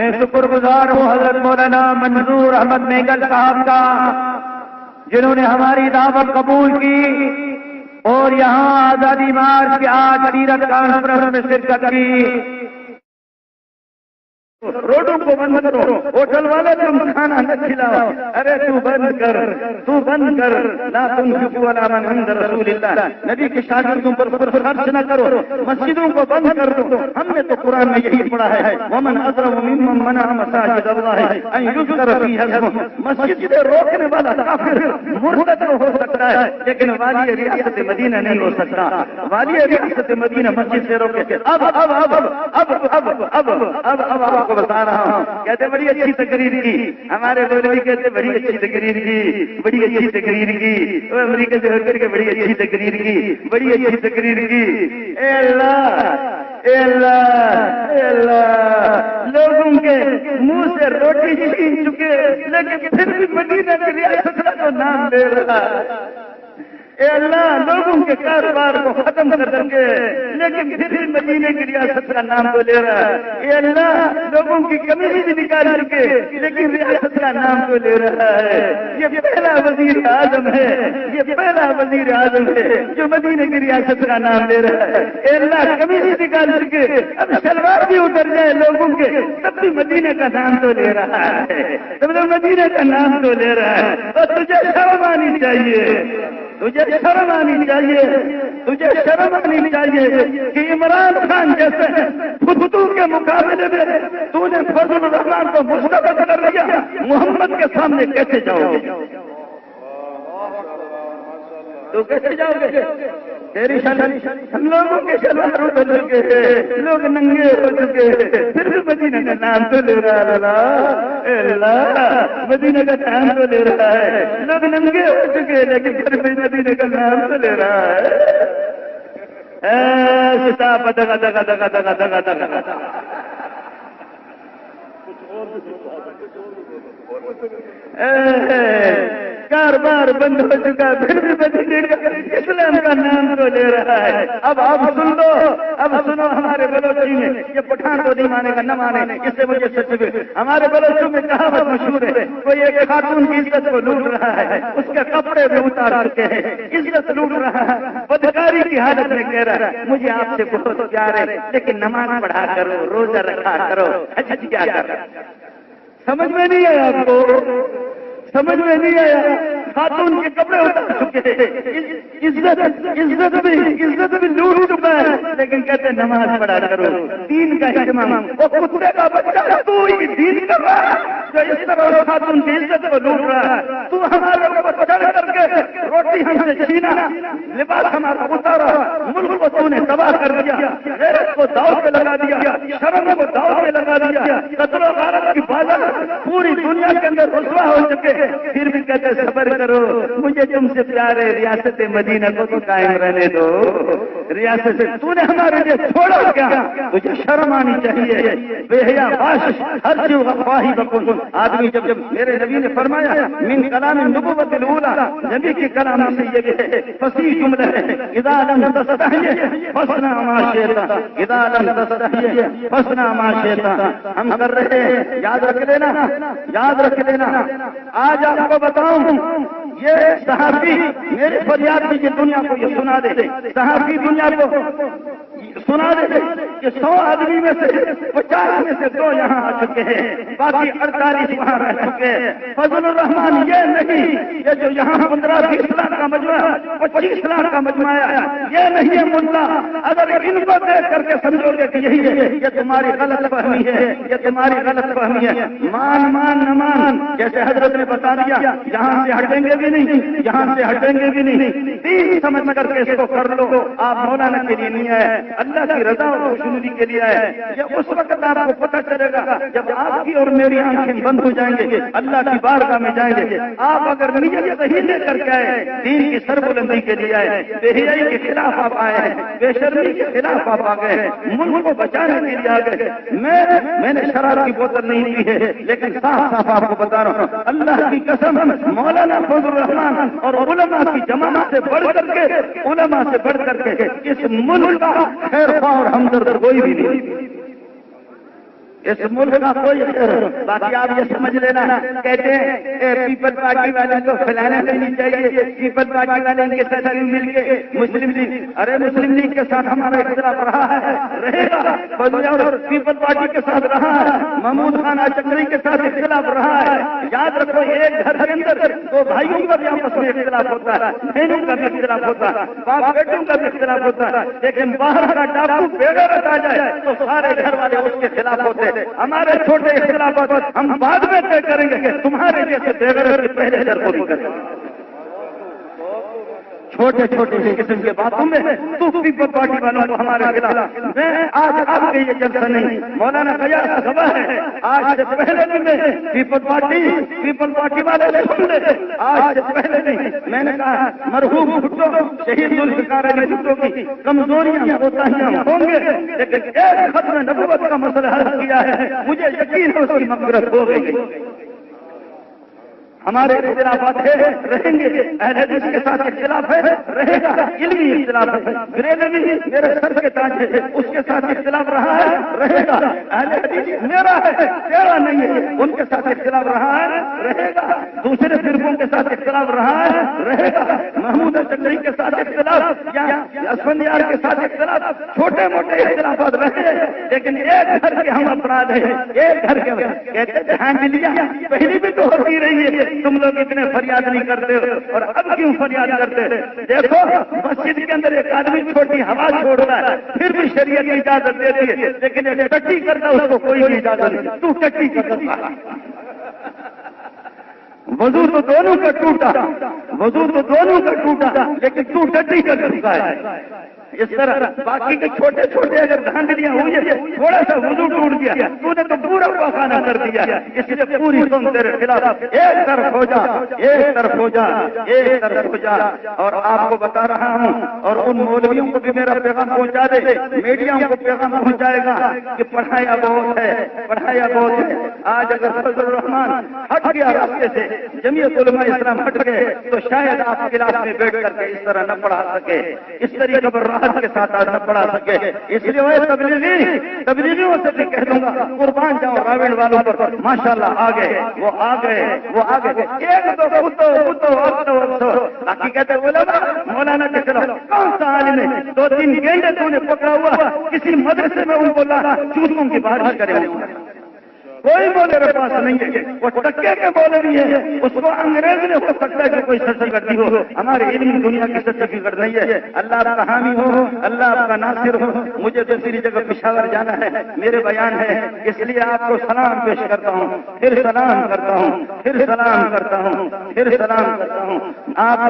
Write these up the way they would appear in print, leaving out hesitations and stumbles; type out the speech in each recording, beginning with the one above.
میں شکر گزار ہوں حضرت مولانا منظور احمد مینگل صاحب کا، جنہوں نے ہماری دعوت قبول کی اور یہاں آزادی مارچ کے آج سیرت کانفرنس میں شرکت کی۔ روڈوں کو بند کرو، ہوٹل والے تم کھانا نہ کھلاؤ، ارے تو بند کر، تو بند کر، لا تنفقوا علی من عند رسول اللہ، نبی کی شاگردوں پر خرچ نہ کرو، مسجدوں کو بند کر دو۔ ہم نے تو قرآن میں یہی پڑھا ہے، ومن اظلم ممن منع مساجد اللہ ان یذکر فیہا اسمہ، مسجد سے روکنے والا کافر مرتد ہو سکتا ہے لیکن والی ریاست مدینہ نہیں ہو سکتا۔ والی ریاست مدینہ مسجد سے روکے۔ اب اب اب اب اب اب اب اب کو بتا رہا ہوں، کہتے بڑی اچھی تقریر کی، ہمارے مولوی کہتے بڑی اچھی تقریر کی، بڑی اچھی تقریر کی، وہ امریکہ سے ہو کر کے بڑی اچھی تقریر کی، بڑی اچھی تقریر کی۔ اے اللہ اے اللہ اے اللہ، لوگوں کے منہ سے روٹی چھین چکے لیکن پھر بھی مدینہ کی ریاست کا نام لے رہا۔ اے اللہ، لوگوں کے کاروبار کو ختم کر چکے لیکن پھر بھی مدینے کی ریاست کا نام تو لے رہا ہے۔ اے اللہ، لوگوں کی کمی بھی نکال چکے لیکن ریاست کا نام تو لے رہا ہے۔ یہ پہلا وزیر اعظم ہے، یہ پہلا وزیر اعظم ہے جو مدینے کی ریاست کا نام لے رہا ہے۔ اے اللہ، کمی بھی نکال چکے، اب شلوار بھی اتر جائے لوگوں کے تب بھی مدینے کا نام تو لے رہا ہے، تب تو مدینے کا نام تو لے رہا ہے۔ اور تجھے شرم آنی چاہیے، تجھے شرم آنی چاہیے، تجھے شرم آنی چاہیے کہ عمران خان جیسے فتو کے مقابلے میں تو نے فضل الرحمان کو مسترد کر دیا، محمد کے سامنے کیسے جاؤ گے؟ تو کیسے جاؤ گے؟ تیری ہم لوگوں کے شلوار اتر چکے ہیں، لوگ ننگے ہو چکے ہیں، پھر بھی مدینہ کا نام تو لے رہا ہے۔ اللہ، مدینہ کا نام تو لے رہا ہے، لوگ ننگے ہو چکے ہیں لیکن پھر بھی مدینہ کا نام تو لے رہا ہے۔ دگا دگا دگا دگا دگا دگا کاروبار بند ہو چکا پھر بھی مدینے کا اسلام کا نام تو لے رہا ہے۔ اب سن لو، اب سنو، ہمارے بلوچی میں یہ پٹھان کو نہیں مانے گا، نہ مانے، اس سے مجھے سچ میں ہمارے بلوچوں میں کہاوت مشہور ہے، کوئی ایک خاتون کی عزت کو لوٹ رہا ہے، اس کے کپڑے بھی اتار چکے ہیں، عزت لوٹ رہا ہے، بدکاری کی حالت میں کہہ رہا ہے مجھے آپ سے بہت پیار ہے لیکن نماز پڑھا کرو، روزہ رکھا کرو۔ اچھا کیا کر سمجھ میں نہیں آیا آپ کو؟ سمجھ میں نہیں آیا؟ خاتون کے کپڑے اتار چکے ہیں، عزت بھی لوٹ چکا ہے لیکن کہتے نماز پڑھا کرو، دین کا اہتمام۔ وہ کتے کا بچہ تو ہی دین کر رہا ہے جو اس طرح خاتون کی عزت کو لوٹ رہا ہے۔ تو ہمارے اوپر چڑھ کر کے روٹی ہم سے چھینا، لباس ہمارا اتارا، ملک کو تو نے تباہ کر دیا، غیرت کو داؤ پہ لگا دیا، شرم کو داؤ پہ لگا دیا، قتل و غارت کی بازار پوری دنیا کے اندر رسوا ہو چکے، پھر بھی کہتے صبر کرو، مجھے تم سے پیار ہے، ریاست مدینہ کو تو قائم رہنے دو۔ ریاست تو نے ہمارے لیے چھوڑا کیا؟ مجھے شرم آنی چاہیے، بے حیا باش ہر چیز غفاہی بکن۔ آدمی جب میرے نبی نے فرمایا من کلام النبوت الاولی، نبی کے کلام سے یہ بھی ہے فصیح جملہ ہے، اذا لم تستحی فاصنع ما شئت، اذا لم تستحی فاصنع ما شئت۔ ہم کر رہے ہیں، یاد رکھ لینا، یاد رکھ لینا۔ آج آپ کو بتاؤں، یہ صحابی میرے فریاد میں یہ دنیا کو یہ سنا دے، صحابی دنیا کو سنا دے کہ 100 آدمی میں سے 50 میں سے 2 یہاں آ چکے ہیں، باقی 48 وہاں رہ چکے ہیں۔ فضل الرحمان یہ نہیں، یہ جو یہاں 15-20 لاکھ کا مجموعہ، 25 لاکھ کا مجموعہ ہے، یہ نہیں ہے ملا۔ اگر ان کو دیکھ کر کے سمجھو گے کہ یہی ہے، یہ تمہاری غلط فہمی ہے، یہ تمہاری غلط فہمی ہے۔ مان مان نہ مان، جیسے حضرت نے بتا دیا، یہاں سے ہٹیں گے بھی نہیں، یہاں سے ہٹیں گے بھی نہیں، دین سمجھ کر کے اس کو کر لو۔ آپ مولانا کے لیے نہیں آئے، اللہ کی رضا اور خوشنودی کے لیے آئے۔ یہ اس وقت آپ کو پتہ چلے گا جب آپ کی اور میری آنکھیں بند ہو جائیں گے، اللہ کی بارگاہ میں جائیں گے۔ آپ اگر نیت صحیح لے کر کے آئے، دین کی سربلندی کے لیے آئے، بے حیائی کے خلاف آپ آئے ہیں، بے شرمی کے خلاف آپ آ گئے ہیں، ملک کو بچانے کے لیے آ گئے۔ میں نے شراب کی بوتل نہیں پی ہے لیکن صاف صاف آپ کو بتا رہا ہوں، اللہ کی قسم، مولانا فضل الرحمان اور علماء کی جماعت سے بڑھ کر کے، علماء سے بڑھ کر کے اس ملک کا خیر خواہ اور ہمدرد کوئی بھی نہیں۔ اس ملک کا کوئی باقی آپ یہ سمجھ لینا کہتے ہیں پیپل پارٹی والے کو پھیلانے دینی چاہیے، پیپل پارٹی والے کے ساتھ مل کے مسلم لیگ، ارے مسلم لیگ کے ساتھ ہمارا اختلاف رہا ہے، رہے گا، اور پیپل پارٹی کے ساتھ رہا ہے، محمود خان چکری کے ساتھ اختلاف رہا ہے۔ یاد رکھو ایک گھر کے اندر دو بھائیوں کا بھی آپس میں اختلاف ہوتا ہے، بہنوں کا بھی اختلاف ہوتا ہے، باپ بیٹوں کا بھی اختلاف ہوتا ہے، لیکن باہر کا ڈاکو بےغیرت آ جائے تو سارے گھر والے اس کے خلاف ہوتے ہیں۔ ہمارے چھوٹے اختلافات ہم بعد میں طے کریں گے، تمہارے جیسے بےغیرت پہلے درپوری کریں گے۔ چھوٹے چھوٹے قسم کے باتوں میں تو پیپل پارٹی والوں کو ہمارے خلاف، میں آج آپ کے یہ جلسہ نہیں، مولانا قیاس گواہ ہے، آج سے پہلے بھی میں پیپل پارٹی والے سن لے، آج سے پہلے نہیں میں نے کہا مرحوم بھٹو شہید ذوالفقار علی بھٹو کی کمزوریاں کوتاہیاں ہوں گے، لیکن ایک ختم نبوت کا مسئلہ حل کیا ہے، مجھے یقین ہے اس کی مغفرت ہو گئی۔ ہمارے اختلافات رہیں گے، اہل حدیث کے ساتھ اختلاف ہے، رہے گا، علمی اختلاف ہے، بریلوی میرے سر کے تاج ہے، اس کے ساتھ اختلاف رہا ہے، رہے گا، اہل حدیث میرا ہے تیرا نہیں ہے، ان کے ساتھ اختلاف رہا ہے، رہے گا، دوسرے فرقوں کے ساتھ اختلاف رہا ہے، رہے گا، محمود چکری کے ساتھ اختلاف یا اسفندیار کے ساتھ اختلاف، چھوٹے موٹے اختلافات رہے، لیکن ایک گھر کے ہم افراد ہیں، ایک گھر کے کہتے تھے فیملیاں پہلی بھی تو ہوتی رہی ہے، تم لوگ اتنے فریاد نہیں کرتے اور اب کیوں فریاد کرتے؟ دیکھو مسجد کے اندر ایک آدمی چھوٹی ہوا چھوڑتا ہے پھر بھی شریعت اجازت دیتی ہے، لیکن ایک ٹٹی کرتا اس کو کوئی بھی اجازت نہیں، تو ٹٹی کرتا۔ وضو تو دونوں کا ٹوٹا، وضو تو دونوں کا ٹوٹا، لیکن تو ٹٹی کا کرتا ہے۔ اس طرح باقی کے چھوٹے چھوٹے اگر دھاندلیاں ہوئی ہیں، تھوڑا سا وضو ٹوٹ گیا تو نے تو پورا پاخانہ کر دیا، اس لیے پوری قوم تیرے خلاف ایک طرف ہو جا، ایک طرف ہو جا، ایک طرف ہو جا۔ اور آپ کو بتا رہا ہوں اور ان مولویوں کو بھی میرا پیغام پہنچا دے، میڈیا کو پیغام پہنچائے گا کہ پڑھایا بہت ہے، پڑھایا بہت ہے۔ آج اگر فضل الرحمان ہٹ گیا راستے سے، جمعیت علماء اسلام ہٹ گئے تو شاید آپ کلاس میں بیٹھ کر کے اس طرح نہ پڑھا سکے، اس طریقے پر کے ساتھ آج نہ پڑھا سکے، اس لیے وہ تبلیغیوں سے بھی کہہ دوں گا قربان جاؤ راوڑ والوں پر، ماشاءاللہ آ گئے، وہ آ گئے، وہ آ گئے، ایک دو باقی کہتے علماء مولانا کے خلاف کون سا عالم ہے؟ 2-3 گینڈے تو نے پکڑا ہوا کسی مدرسے میں ان کو لانا چوتوں کی بارش کرے، کوئی بولے میرے پاس نہیں ہے، وہ ٹکے کے بولے بھی ہے، اس کو انگریز نے ہو سکتا ہے کہ کوئی سرٹیفکیٹ دی ہو، ہمارے علمی دنیا کی سرٹیفکیٹ نہیں ہے۔ اللہ آپ کا حامی ہو، اللہ آپ کا ناصر ہو۔ مجھے دوسری جگہ پشاور جانا ہے، میرے بیان ہے، اس لیے آپ کو سلام پیش کرتا ہوں، پھر سلام کرتا ہوں، پھر سلام کرتا ہوں، پھر سلام کرتا ہوں۔ آپ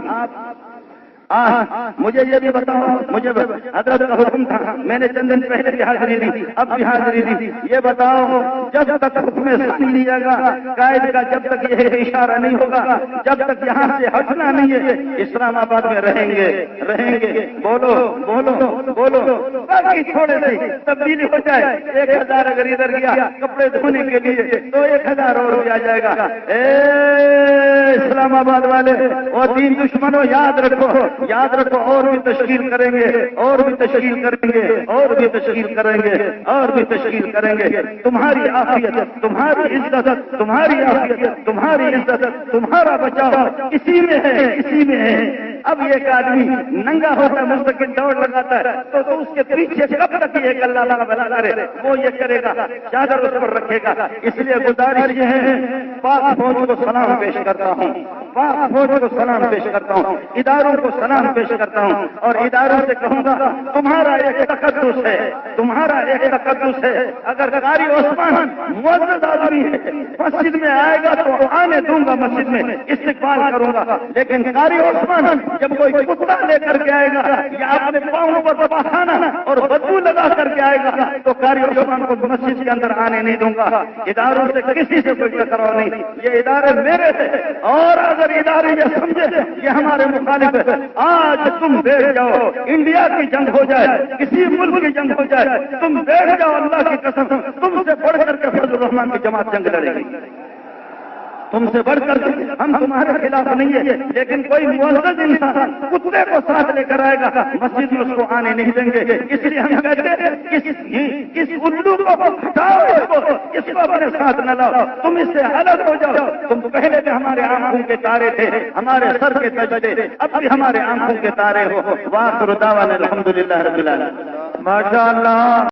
مجھے یہ بھی بتاؤ، مجھے حضرت کا حکم تھا، میں نے چند دن پہلے بھی حاضری دی، اب بھی حاضری دی، یہ بتاؤ جب تک حکم ثانی لیا گا قائد کا، جب تک یہ اشارہ نہیں ہوگا، جب تک یہاں سے ہٹنا نہیں ہے، اسلام آباد میں رہیں گے، رہیں گے، بولو بولو بولو، باقی تھوڑے سے تبدیلی ہو جائے، 1000 اگر ادھر گیا کپڑے دھونے کے لیے تو 1000 اور بھی آ جائے گا۔ اے اسلام آباد والے اور دین دشمنوں، یاد رکھو، یاد رکھو، اور بھی تشکیل کریں گے، اور بھی تشکیل کریں گے، اور بھی تشکیل کریں گے، اور بھی تشکیل کریں گے۔ تمہاری عافیت، تمہاری عزت، تمہاری عافیت، تمہاری عزت، تمہارا بچاؤ اسی میں ہے، اسی میں ہے۔ اب ایک آدمی ننگا ہوتا ہے، مستقل دوڑ لگاتا ہے تو اس کے پیچھے کب تک یہ اللہ تعالیٰ بھلا کرے، وہ یہ کرے گا، چادر اس پر رکھے گا۔ اس لیے گزارش یہ ہے، پاک فوج کو سلام پیش کرتا ہوں، پاک فوج کو سلام پیش کرتا ہوں، اداروں کو سلام پیش کرتا ہوں، اور اداروں سے کہوں گا تمہارا ایک تقدس ہے، تمہارا ایک تقدس ہے۔ اگر قاری عثمان معزز آدمی ہے، مسجد میں آئے گا تو آنے دوں گا، مسجد میں استقبال کروں گا، لیکن قاری عثمان جب کوئی کتا لے کر کے آئے گا یا اپنے پاؤں پر پاخانہ اور بدبو لگا کر کے آئے گا تو قاری عثمان کو مسجد کے اندر آنے نہیں دوں گا۔ اداروں سے کسی سے کوئی ٹکراؤ نہیں، یہ ادارے میرے ہیں، اور اگر ادارے یہ سمجھے یہ ہمارے مخالف ہے، آج تم بیٹھ جاؤ، انڈیا کی جنگ ہو جائے، کسی ملک کی جنگ ہو جائے، تم بیٹھ جاؤ، اللہ کی قسم تم سے بڑھ کر کے فضل الرحمان کی جماعت جنگ لڑے گی۔ تم سے بڑھ کر ہم تمہارے خلاف نہیں ہے، لیکن کوئی معزز انسان کتے کو ساتھ لے کر آئے گا مسجد میں اس کو آنے نہیں دیں گے۔ اس لیے ہم کہتے ہیں اس الو کو ہٹاؤ، اس کو اپنے ساتھ نہ لاؤ، تم اس سے الگ ہو جاؤ۔ تم پہلے بھی ہمارے آنکھوں کے تارے تھے، ہمارے سر کے تاج تھے، اب بھی ہمارے آنکھوں کے تارے ہو۔ وآخر دعوانا الحمدللہ رب العالمین۔ ماشاء اللہ۔